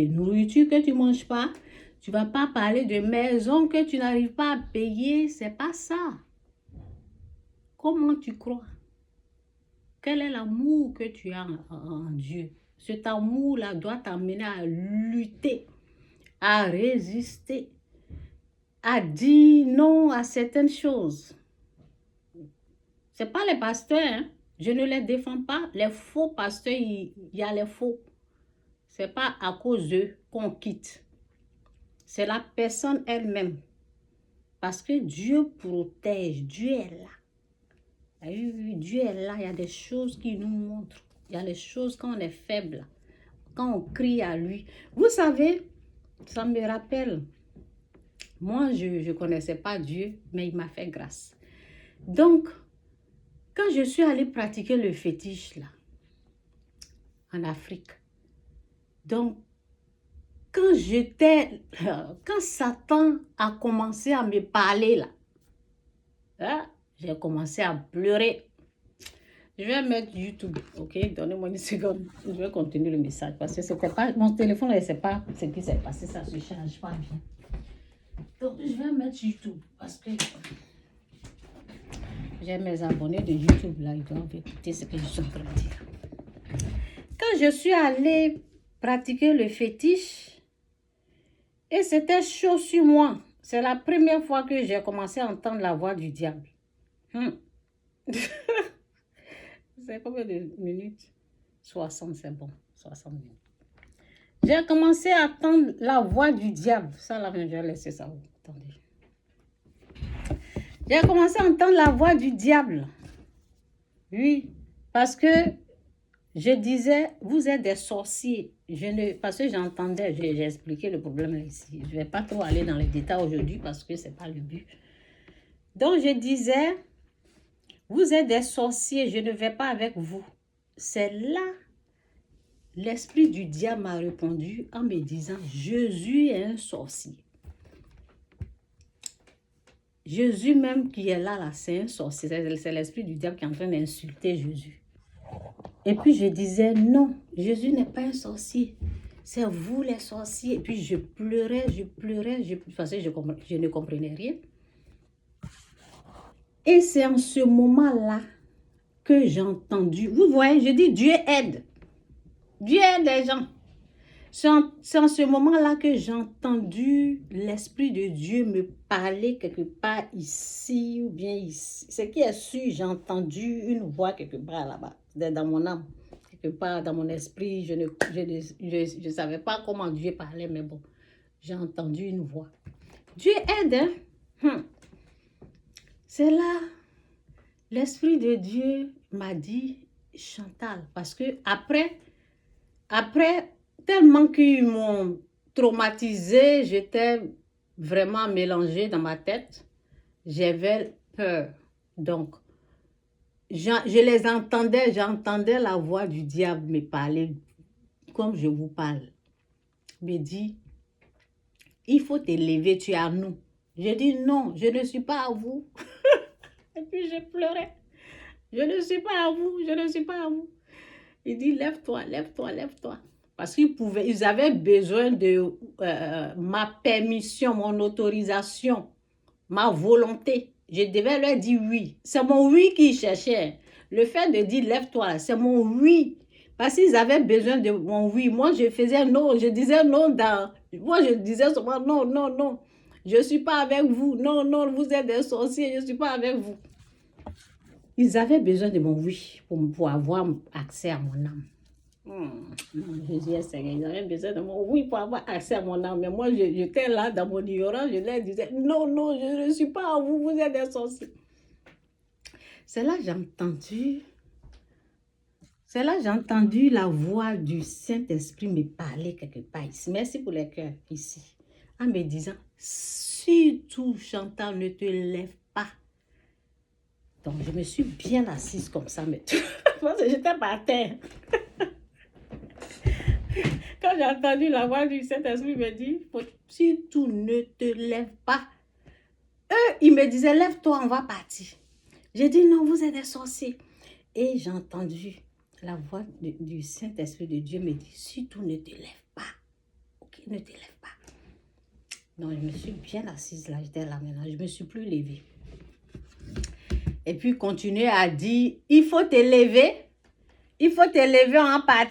nourriture que tu ne manges pas. Tu ne vas pas parler de maison que tu n'arrives pas à payer. C'est pas ça. Comment tu crois? Quel est l'amour que tu as en Dieu? Cet amour-là doit t'amener à lutter, à résister, à dire non à certaines choses. Ce n'est pas les pasteurs, hein? Je ne les défends pas. Les faux pasteurs, il y a les faux. Ce n'est pas à cause d'eux qu'on quitte. C'est la personne elle-même. Parce que Dieu protège, Dieu est là. Dieu est là, il y a des choses qu'il nous montre. Il y a des choses quand on est faible, quand on crie à lui. Vous savez, ça me rappelle, moi je ne connaissais pas Dieu, mais il m'a fait grâce. Donc, quand je suis allée pratiquer le fétiche là, en Afrique, donc, quand Satan a commencé à me parler là, hein, j'ai commencé à pleurer. Je vais mettre YouTube, ok? Donnez-moi une seconde. Je vais continuer le message parce que c'était pas mon téléphone, je ne sais pas ce qui s'est passé, ça ne se charge pas bien. Donc, je vais mettre YouTube parce que j'ai mes abonnés de YouTube là, ils doivent écouter ce que je suis en train de dire. Quand je suis allée pratiquer le fétiche, et c'était chaud sur moi. C'est la première fois que j'ai commencé à entendre la voix du diable. C'est combien de minutes? 60, c'est bon. 60 minutes. J'ai commencé à entendre la voix du diable. Ça, là, je vais laisser ça. Attendez. J'ai commencé à entendre la voix du diable. Oui, parce que je disais, vous êtes des sorciers. Parce que j'entendais, j'ai expliqué le problème là ici. Je ne vais pas trop aller dans les détails aujourd'hui parce que ce n'est pas le but. Donc, je disais, vous êtes des sorciers, je ne vais pas avec vous. C'est là, l'esprit du diable m'a répondu en me disant, Jésus est un sorcier. Jésus même qui est là, c'est un sorcier. C'est l'esprit du diable qui est en train d'insulter Jésus. Et puis je disais, non, Jésus n'est pas un sorcier. C'est vous les sorciers. Et puis je pleurais, parce que je ne comprenais rien. Et c'est en ce moment-là que j'ai entendu. Vous voyez, je dis Dieu aide. Dieu aide les gens. C'est en ce moment-là que j'ai entendu l'Esprit de Dieu me parler quelque part ici ou bien ici. Ce qui est sûr, j'ai entendu une voix quelque part là-bas, dans mon âme, quelque part dans mon esprit. Je ne savais pas comment Dieu parlait, mais bon, j'ai entendu une voix. Dieu aide, hein? C'est là, l'Esprit de Dieu m'a dit, Chantal, parce que après, tellement qu'ils m'ont traumatisée, j'étais vraiment mélangée dans ma tête. J'avais peur. Donc, je les entendais, j'entendais la voix du diable me parler comme je vous parle. Me dit, il faut t'élever, tu es à nous. Je dis non, je ne suis pas à vous. Et puis je pleurais. Je ne suis pas à vous, je ne suis pas à vous. Il dit, lève-toi, lève-toi, lève-toi. Parce qu'ils avaient besoin de ma permission, mon autorisation, ma volonté. Je devais leur dire oui. C'est mon oui qu'ils cherchaient. Le fait de dire lève-toi, c'est mon oui. Parce qu'ils avaient besoin de mon oui. Moi, je faisais non. Je disais non moi, je disais souvent non, non, non. Je ne suis pas avec vous. Non, non, vous êtes des sorciers. Je ne suis pas avec vous. Ils avaient besoin de mon oui pour avoir accès à mon âme. Jésus est Seigneur, ils avaient besoin de mon oui pour avoir accès à mon âme. Mais moi, j'étais là dans mon ignorance, je leur disais, non, non, je ne suis pas à vous, vous êtes des sorciers. C'est là que j'ai entendu la voix du Saint-Esprit me parler quelque part ici. Merci pour les cœurs ici. En me disant, surtout Chantal, ne te lève pas. Donc, je me suis bien assise comme ça, mais parce que j'étais par terre. Quand j'ai entendu la voix du Saint-Esprit me dire, surtout ne te lève pas. Eux, ils me disaient, lève-toi, on va partir. J'ai dit, non, vous êtes des sorciers. Et j'ai entendu la voix du Saint-Esprit de Dieu me dire, surtout ne te lève pas. ne te lèves pas. Donc, je me suis bien assise là, j'étais là maintenant, je ne me suis plus levée. Et puis, continuer à dire, il faut te lever en partie.